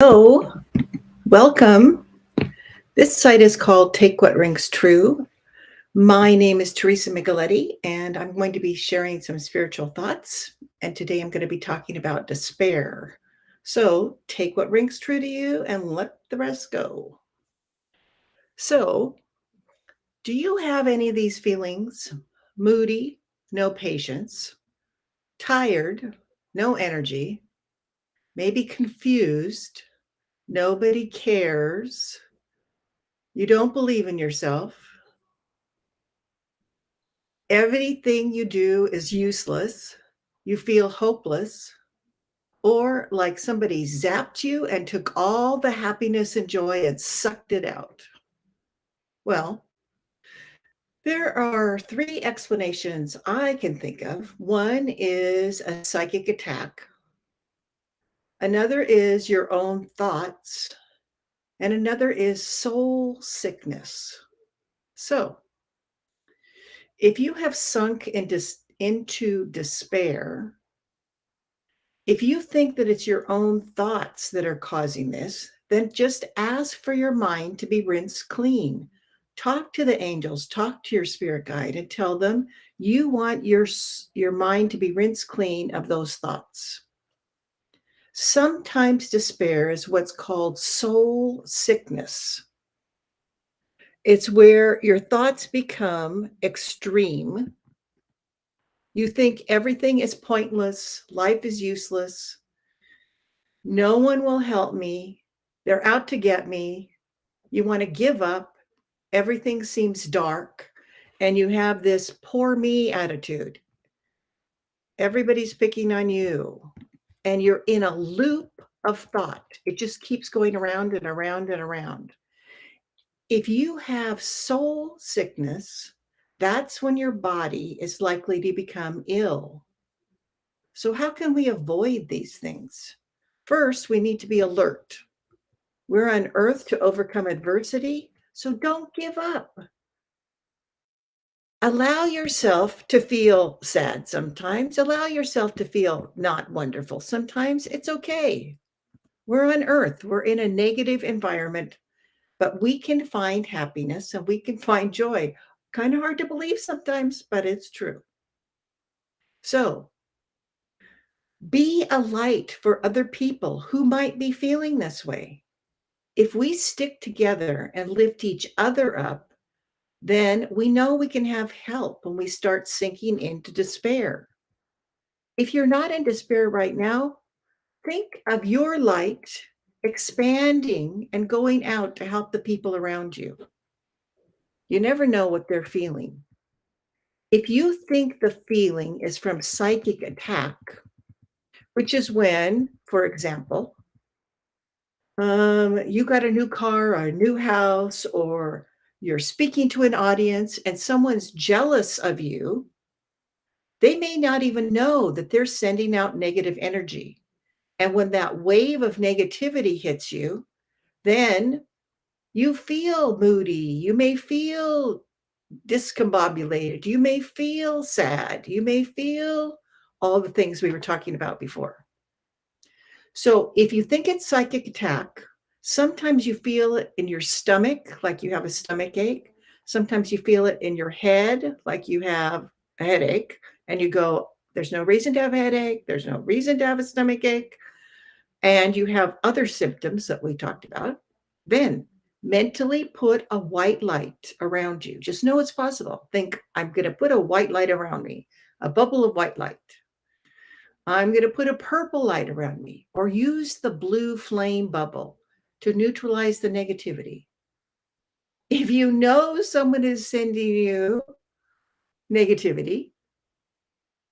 Hello, welcome. This site is called Take What Rings True. My name is Teresa Micheletti, and I'm going to be sharing some spiritual thoughts. And today I'm going to be talking about despair. So take what rings true to you and let the rest go. So, do you have any of these feelings? Moody, no patience, tired, no energy, maybe confused, nobody cares, you don't believe in yourself, everything you do is useless, you feel hopeless, or like somebody zapped you and took all the happiness and joy and sucked it out? Well, there are three explanations I can think of. One is a psychic attack, another is your own thoughts, and another is soul sickness. So, if you have sunk into despair, if you think that it's your own thoughts that are causing this, then just ask for your mind to be rinsed clean. Talk to the angels, talk to your spirit guide, and tell them you want your mind to be rinsed clean of those thoughts. Sometimes despair is what's called soul sickness. It's where your thoughts become extreme. You think everything is pointless, life is useless, no one will help me, they're out to get me. You want to give up, everything seems dark, and you have this poor me attitude. Everybody's picking on you, and you're in a loop of thought. It just keeps going around and around and around. If you have soul sickness, that's when your body is likely to become ill. So, how can we avoid these things? First, we need to be alert. We're on earth to overcome adversity, so don't give up. Allow yourself to feel sad sometimes. Allow yourself to feel not wonderful. Sometimes it's okay. We're on earth, we're in a negative environment, but we can find happiness and we can find joy. Kind of hard to believe sometimes, but it's true. So, be a light for other people who might be feeling this way. If we stick together and lift each other up, then we know we can have help when we start sinking into despair. If you're not in despair right now, think of your light expanding and going out to help the people around you. You never know what they're feeling. If you think the feeling is from psychic attack, which is when, for example, you got a new car or a new house, or you're speaking to an audience and someone's jealous of you, they may not even know that they're sending out negative energy. And when that wave of negativity hits you, then you feel moody. You may feel discombobulated. You may feel sad. You may feel all the things we were talking about before. So if you think it's psychic attack, sometimes you feel it in your stomach, like you have a stomach ache. Sometimes you feel it in your head, like you have a headache, and you go, there's no reason to have a headache. There's no reason to have a stomach ache. And you have other symptoms that we talked about. Then mentally put a white light around you. Just know it's possible. Think, I'm going to put a white light around me, a bubble of white light. I'm going to put a purple light around me, or use the blue flame bubble to neutralize the negativity. If you know someone is sending you negativity,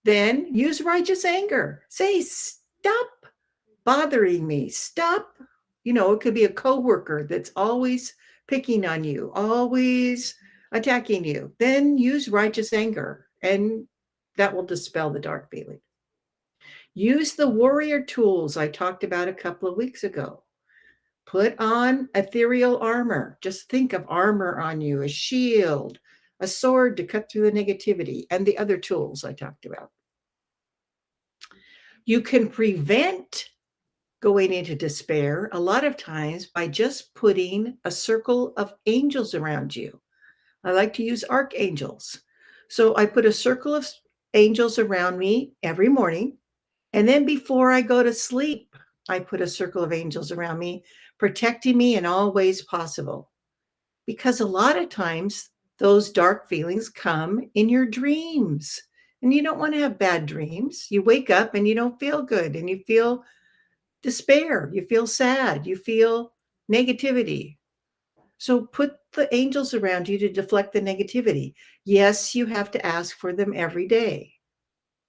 then use righteous anger. Say, stop bothering me. Stop. It could be a coworker that's always picking on you, always attacking you. Then use righteous anger, and that will dispel the dark feeling. Use the warrior tools I talked about a couple of weeks ago. Put on ethereal armor. Just think of armor on you, a shield, a sword to cut through the negativity, and the other tools I talked about. You can prevent going into despair a lot of times by just putting a circle of angels around you. I like to use archangels. So I put a circle of angels around me every morning. And then before I go to sleep, I put a circle of angels around me, protecting me in all ways possible. Because a lot of times those dark feelings come in your dreams. And you don't want to have bad dreams. You wake up and you don't feel good and you feel despair, you feel sad, you feel negativity. So put the angels around you to deflect the negativity. Yes, you have to ask for them every day,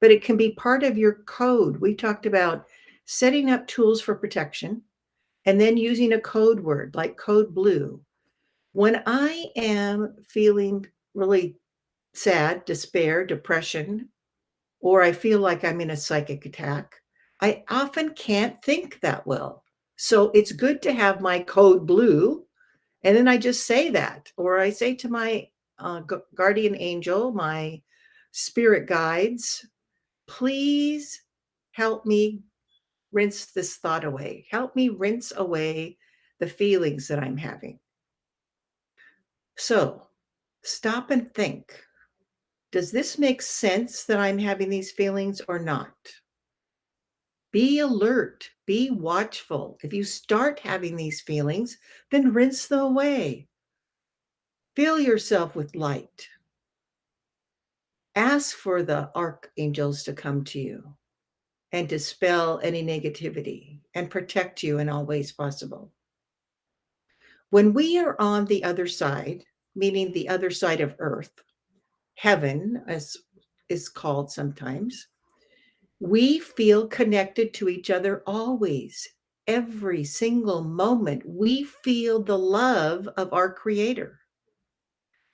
but it can be part of your code. We talked about setting up tools for protection and then using a code word like code blue. When I am feeling really sad, despair, depression, or I feel like I'm in a psychic attack, I often can't think that well. So it's good to have my code blue. And then I just say that, or I say to my guardian angel, my spirit guides, please help me rinse this thought away. Help me rinse away the feelings that I'm having. So stop and think. Does this make sense that I'm having these feelings or not? Be alert, be watchful. If you start having these feelings, then rinse them away. Fill yourself with light. Ask for the archangels to come to you and dispel any negativity and protect you in all ways possible. When we are on the other side, meaning the other side of earth, heaven, as is called sometimes, we feel connected to each other always. Every single moment, we feel the love of our Creator.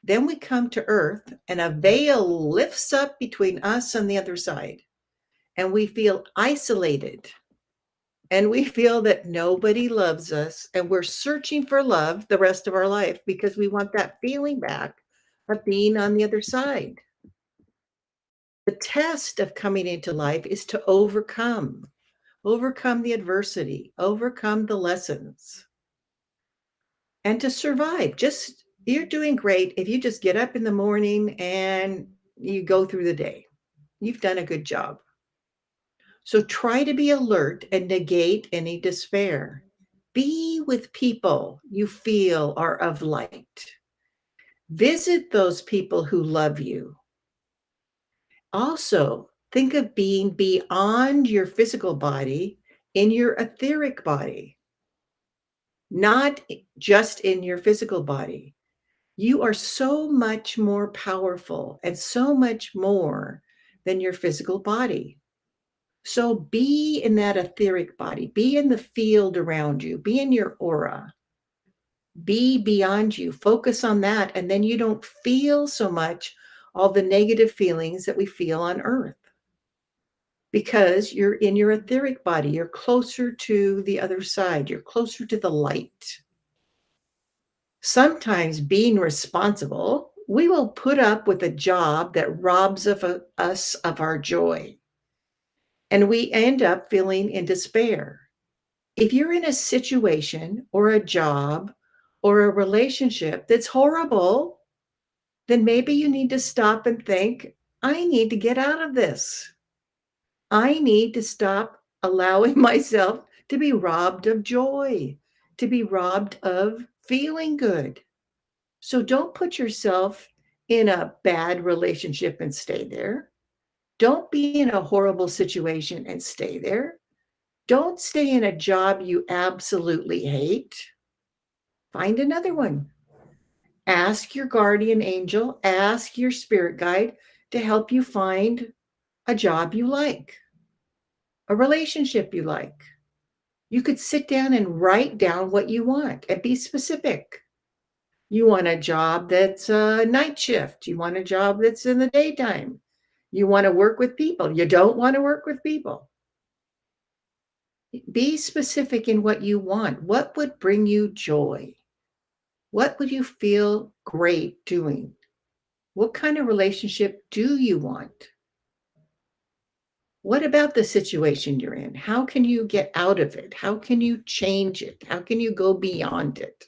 Then we come to earth, and a veil lifts up between us and the other side, and we feel isolated. And we feel that nobody loves us, and we're searching for love the rest of our life because we want that feeling back of being on the other side. The test of coming into life is to overcome the adversity, overcome the lessons, and to survive. Just you're doing great if you just get up in the morning and you go through the day. You've done a good job. So try to be alert and negate any despair. Be with people you feel are of light. Visit those people who love you. Also, think of being beyond your physical body in your etheric body, not just in your physical body. You are so much more powerful and so much more than your physical body. So be in that etheric body, be in the field around you, be in your aura, be beyond you, focus on that. And then you don't feel so much all the negative feelings that we feel on earth because you're in your etheric body. You're closer to the other side, you're closer to the light. Sometimes being responsible, we will put up with a job that robs us of our joy. And we end up feeling in despair. If you're in a situation or a job or a relationship that's horrible, then maybe you need to stop and think, I need to get out of this. I need to stop allowing myself to be robbed of joy, to be robbed of feeling good. So don't put yourself in a bad relationship and stay there. Don't be in a horrible situation and stay there. Don't stay in a job you absolutely hate. Find another one. Ask your guardian angel, ask your spirit guide to help you find a job you like, a relationship you like. You could sit down and write down what you want and be specific. You want a job that's a night shift. You want a job that's in the daytime. You want to work with people. You don't want to work with people. Be specific in what you want. What would bring you joy? What would you feel great doing? What kind of relationship do you want? What about the situation you're in? How can you get out of it? How can you change it? How can you go beyond it?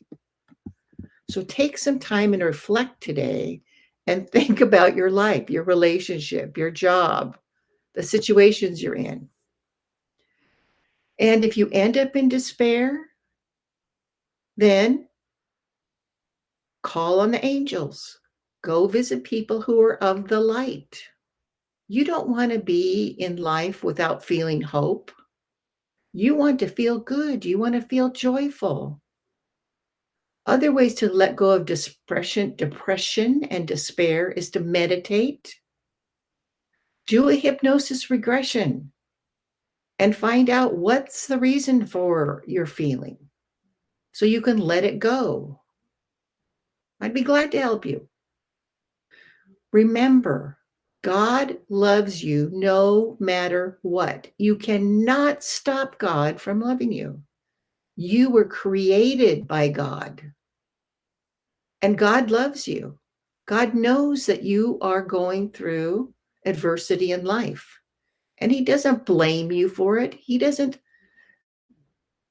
So take some time and reflect today and think about your life, your relationship, your job, the situations you're in. And if you end up in despair, then call on the angels. Go visit people who are of the light. You don't want to be in life without feeling hope. You want to feel good. You want to feel joyful. Other ways to let go of depression and despair is to meditate, do a hypnosis regression, and find out what's the reason for your feeling so you can let it go. I'd be glad to help you. Remember, God loves you no matter what. You cannot stop God from loving you. You were created by God, and God loves you. God knows that you are going through adversity in life, and He doesn't blame you for it. He doesn't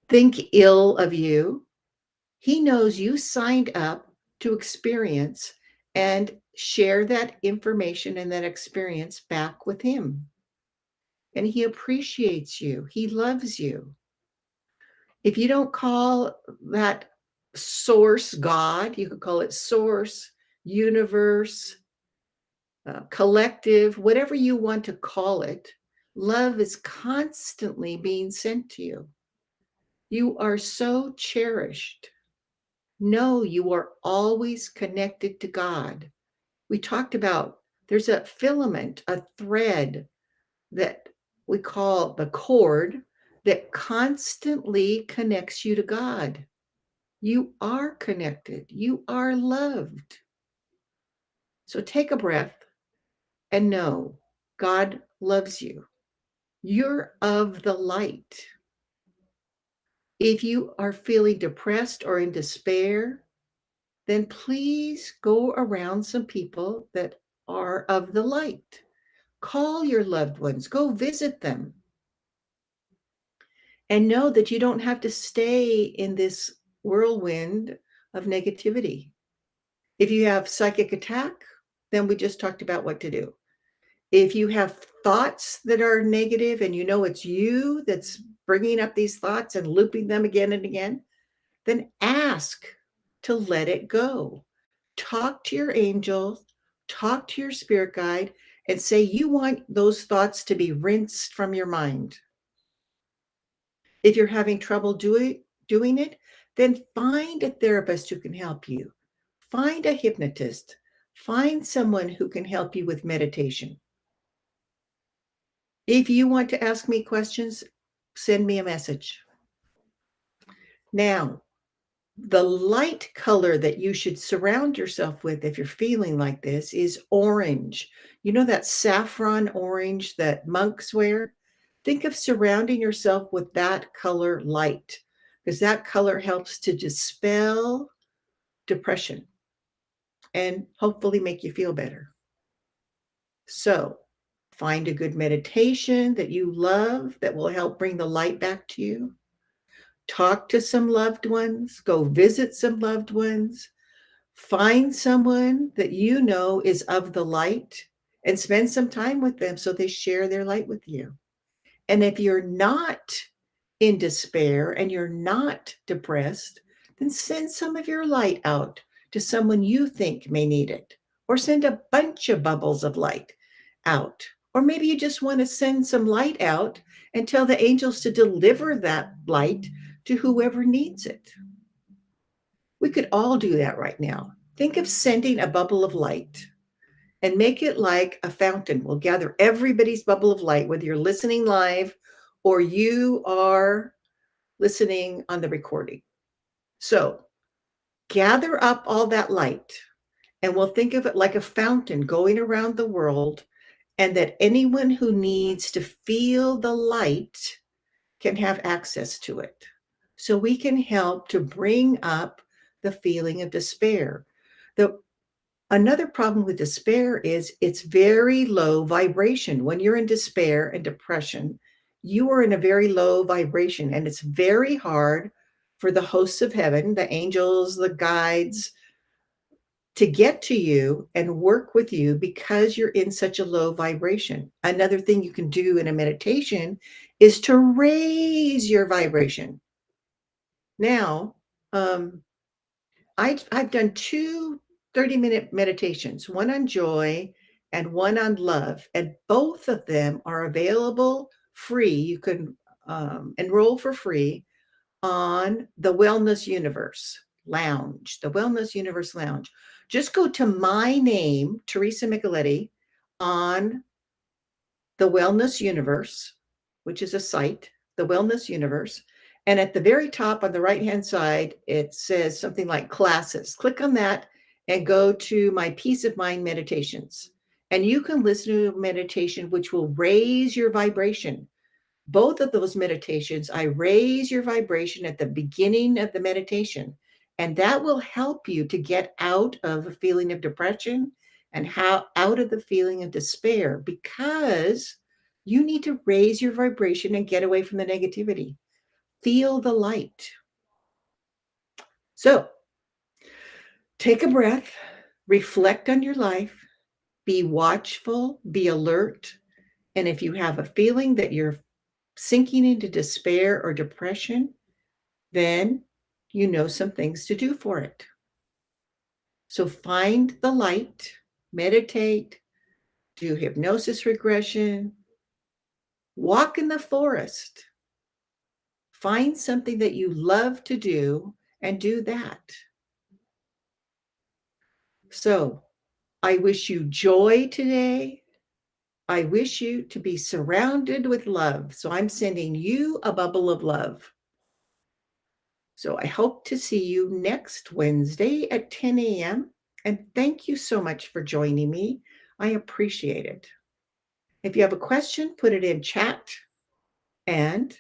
think ill of you. He knows you signed up to experience and share that information and that experience back with Him. And He appreciates you, He loves you. If you don't call that source God, you could call it source, universe, collective, whatever you want to call it. Love is constantly being sent to you. You are so cherished. Know you are always connected to God. We talked about there's a filament, a thread that we call the cord that constantly connects you to God. You are connected. You are loved. So take a breath and know God loves you. You're of the light. If you are feeling depressed or in despair, then please go around some people that are of the light. Call your loved ones, go visit them, and know that you don't have to stay in this whirlwind of negativity. If you have psychic attack, then we just talked about what to do. If you have thoughts that are negative and you know it's you that's bringing up these thoughts and looping them again and again, then ask to let it go. Talk to your angels, talk to your spirit guide, and say you want those thoughts to be rinsed from your mind. If you're having trouble doing it, then find a therapist who can help you. Find a hypnotist. Find someone who can help you with meditation. If you want to ask me questions, send me a message. Now, the light color that you should surround yourself with if you're feeling like this is orange. You know that saffron orange that monks wear? Think of surrounding yourself with that color light, because that color helps to dispel depression and hopefully make you feel better. So, find a good meditation that you love that will help bring the light back to you. Talk to some loved ones, go visit some loved ones, find someone that you know is of the light and spend some time with them so they share their light with you. And if you're not in despair and you're not depressed, then send some of your light out to someone you think may need it, or send a bunch of bubbles of light out. Or maybe you just want to send some light out and tell the angels to deliver that light to whoever needs it. We could all do that right now. Think of sending a bubble of light and make it like a fountain. We'll gather everybody's bubble of light, whether you're listening live or you are listening on the recording. So gather up all that light, and we'll think of it like a fountain going around the world, and that anyone who needs to feel the light can have access to it. So we can help to bring up the feeling of despair. The Another problem with despair is it's very low vibration. When you're in despair and depression, you are in a very low vibration, and it's very hard for the hosts of heaven, the angels, the guides, to get to you and work with you because you're in such a low vibration. Another thing you can do in a meditation is to raise your vibration. Now, I've done two 30-minute meditations, one on joy and one on love, and both of them are available free. You can enroll for free on the Wellness Universe Lounge, the Wellness Universe Lounge. Just go to my name, Teresa Micheletti, on the Wellness Universe, which is a site, the Wellness Universe. And at the very top on the right-hand side, it says something like classes. Click on that and go to my Peace of Mind meditations. And you can listen to a meditation which will raise your vibration. Both of those meditations, I raise your vibration at the beginning of the meditation, and that will help you to get out of a feeling of depression and how out of the feeling of despair, because you need to raise your vibration and get away from the negativity. Feel the light. So take a breath, reflect on your life, be watchful, be alert. And if you have a feeling that you're sinking into despair or depression, then you know some things to do for it. So find the light, meditate, do hypnosis regression, walk in the forest, find something that you love to do and do that. So I wish you joy today. I wish you to be surrounded with love. So I'm sending you a bubble of love. So I hope to see you next Wednesday at 10 a.m. And thank you so much for joining me. I appreciate it. If you have a question, put it in chat and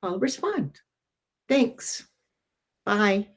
I'll respond. Thanks. Bye.